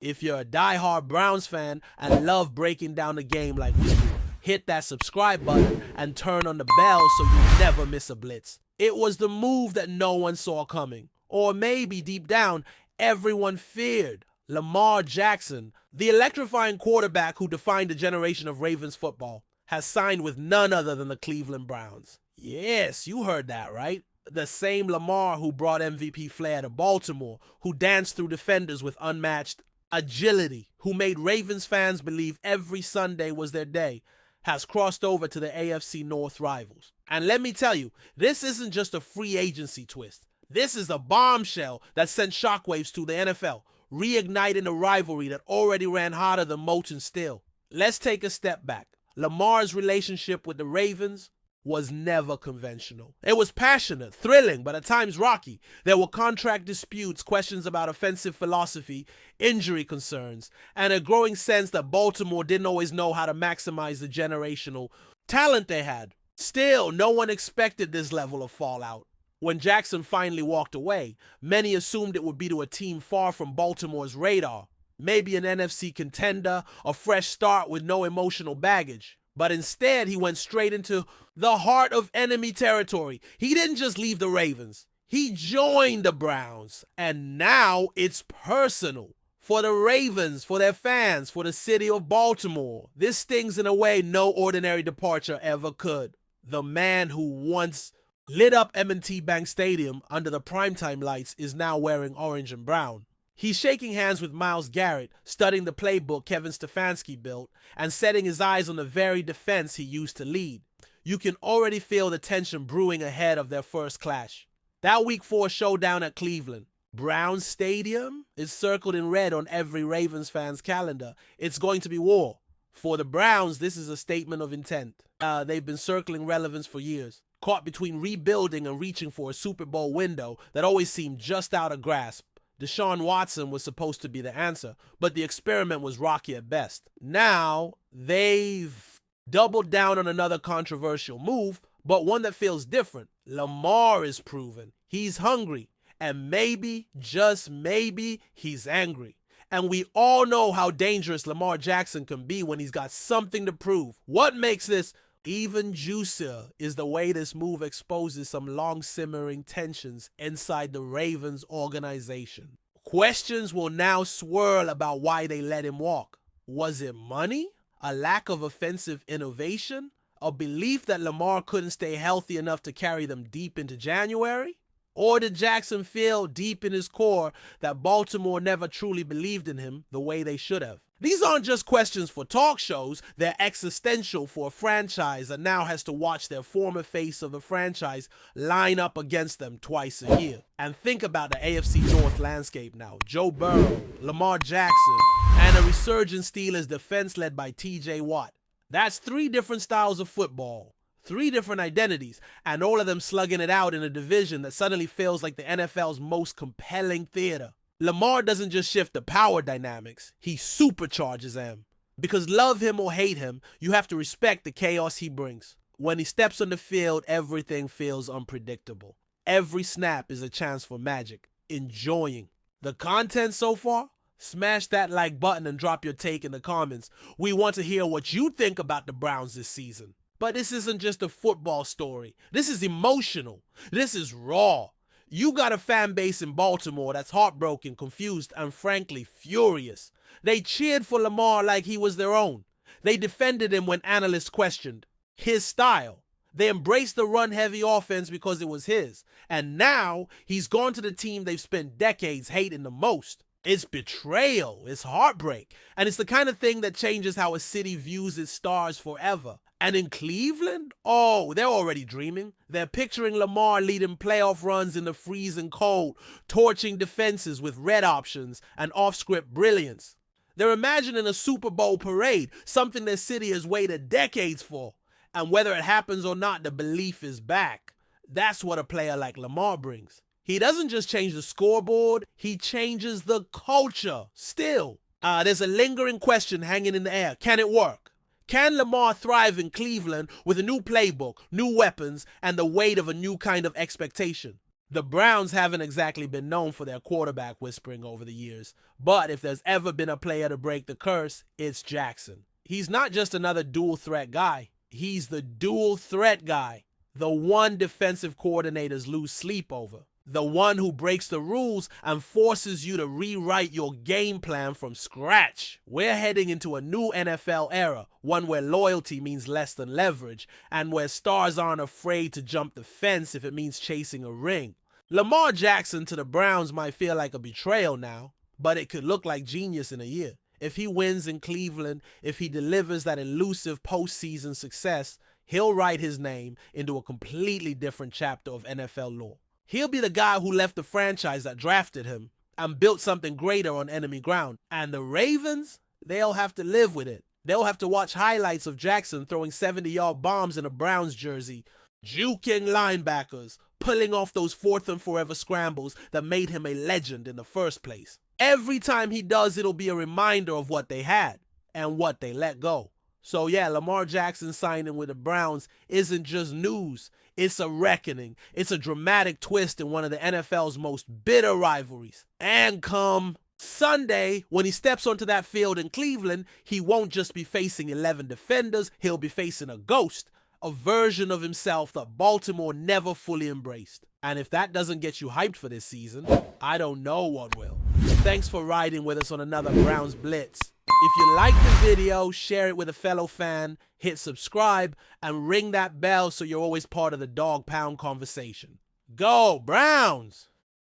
If you're a die-hard Browns fan and love breaking down the game like we do, hit that subscribe button and turn on the bell so you never miss a blitz. It was the move that no one saw coming. Or maybe deep down, everyone feared. Lamar Jackson, the electrifying quarterback who defined a generation of Ravens football, has signed with none other than the Cleveland Browns. Yes, you heard that right. The same Lamar who brought MVP flair to Baltimore, who danced through defenders with unmatched agility, who made Ravens fans believe every Sunday was their day, has crossed over to the AFC North rivals. And let me tell you, this isn't just a free agency twist. This is a bombshell that sent shockwaves to the NFL, reigniting a rivalry that already ran hotter than molten steel. Let's take a step back. Lamar's relationship with the Ravens was never conventional. It was passionate, thrilling, but at times rocky. There were contract disputes, questions about offensive philosophy, injury concerns, and a growing sense that Baltimore didn't always know how to maximize the generational talent they had. Still, no one expected this level of fallout. When Jackson finally walked away, many assumed it would be to a team far from Baltimore's radar. Maybe an NFC contender, a fresh start with no emotional baggage. But instead, he went straight into the heart of enemy territory. He didn't just leave the Ravens. He joined the Browns. And now it's personal. For the Ravens, for their fans, for the city of Baltimore. This stings in a way no ordinary departure ever could. The man who once lit up M&T Bank Stadium under the primetime lights is now wearing orange and brown. He's shaking hands with Myles Garrett, studying the playbook Kevin Stefanski built, and setting his eyes on the very defense he used to lead. You can already feel the tension brewing ahead of their first clash. That Week 4 showdown at Cleveland. Browns Stadium is circled in red on every Ravens fan's calendar. It's going to be war. For the Browns, this is a statement of intent. They've been circling relevance for years, caught between rebuilding and reaching for a Super Bowl window that always seemed just out of grasp. Deshaun Watson was supposed to be the answer, but the experiment was rocky at best. Now, they've doubled down on another controversial move, but one that feels different. Lamar is proven. He's hungry, and maybe, just maybe, he's angry. And we all know how dangerous Lamar Jackson can be when he's got something to prove. What makes this even juicier is the way this move exposes some long-simmering tensions inside the Ravens organization. Questions will now swirl about why they let him walk. Was it money? A lack of offensive innovation? A belief that Lamar couldn't stay healthy enough to carry them deep into January? Or did Jackson feel deep in his core that Baltimore never truly believed in him the way they should have? These aren't just questions for talk shows, they're existential for a franchise that now has to watch their former face of the franchise line up against them twice a year. And think about the AFC North landscape now. Joe Burrow, Lamar Jackson, and a resurgent Steelers defense led by TJ Watt. That's 3 different styles of football, 3 different identities, and all of them slugging it out in a division that suddenly feels like the NFL's most compelling theater. Lamar doesn't just shift the power dynamics, he supercharges them. Because love him or hate him, you have to respect the chaos he brings. When he steps on the field, everything feels unpredictable. Every snap is a chance for magic. Enjoying the content so far? Smash that like button and drop your take in the comments. We want to hear what you think about the Browns this season. But this isn't just a football story. This is emotional. This is raw. You got a fan base in Baltimore that's heartbroken, confused, and frankly furious. They cheered for Lamar like he was their own. They defended him when analysts questioned his style. They embraced the run-heavy offense because it was his. And now he's gone to the team they've spent decades hating the most. It's betrayal, it's heartbreak, and it's the kind of thing that changes how a city views its stars forever. And in Cleveland? Oh, they're already dreaming. They're picturing Lamar leading playoff runs in the freezing cold, torching defenses with red options and off-script brilliance. They're imagining a Super Bowl parade, something their city has waited decades for. And whether it happens or not, the belief is back. That's what a player like Lamar brings. He doesn't just change the scoreboard, he changes the culture. Still, there's a lingering question hanging in the air. Can it work? Can Lamar thrive in Cleveland with a new playbook, new weapons, and the weight of a new kind of expectation? The Browns haven't exactly been known for their quarterback whispering over the years, but if there's ever been a player to break the curse, it's Jackson. He's not just another dual threat guy, he's the dual threat guy. The one defensive coordinators lose sleep over. The one who breaks the rules and forces you to rewrite your game plan from scratch. We're heading into a new NFL era, one where loyalty means less than leverage, and where stars aren't afraid to jump the fence if it means chasing a ring. Lamar Jackson to the Browns might feel like a betrayal now, but it could look like genius in a year. If he wins in Cleveland, if he delivers that elusive postseason success, he'll write his name into a completely different chapter of NFL lore. He'll be the guy who left the franchise that drafted him and built something greater on enemy ground. And the Ravens, they'll have to live with it. They'll have to watch highlights of Jackson throwing 70-yard bombs in a Browns jersey, juking linebackers, pulling off those fourth and forever scrambles that made him a legend in the first place. Every time he does, it'll be a reminder of what they had and what they let go. So yeah, Lamar Jackson signing with the Browns isn't just news. It's a reckoning. It's a dramatic twist in one of the NFL's most bitter rivalries. And come Sunday, when he steps onto that field in Cleveland, he won't just be facing 11 defenders, he'll be facing a ghost, a version of himself that Baltimore never fully embraced. And if that doesn't get you hyped for this season, I don't know what will. Thanks for riding with us on another Browns Blitz. If you like the video, share it with a fellow fan, hit subscribe, and ring that bell so you're always part of the Dawg Pound conversation. Go Browns!